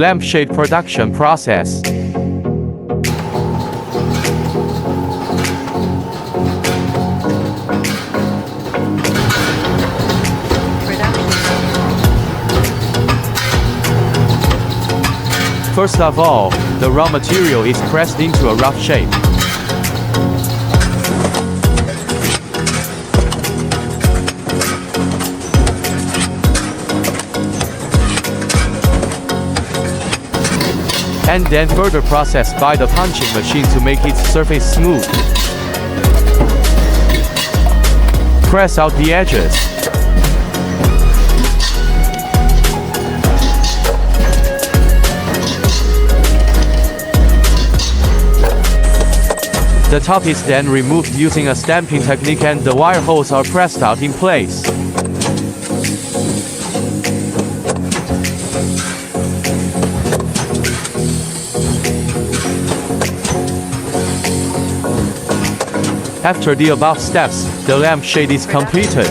Lampshade production process. First of all, the raw material is pressed into a rough shape. And then further processed by the punching machine to make its surface smooth. Press out the edges. The top is then removed using a stamping technique and the wire holes are pressed out in place. After the above steps, the lampshade is completed.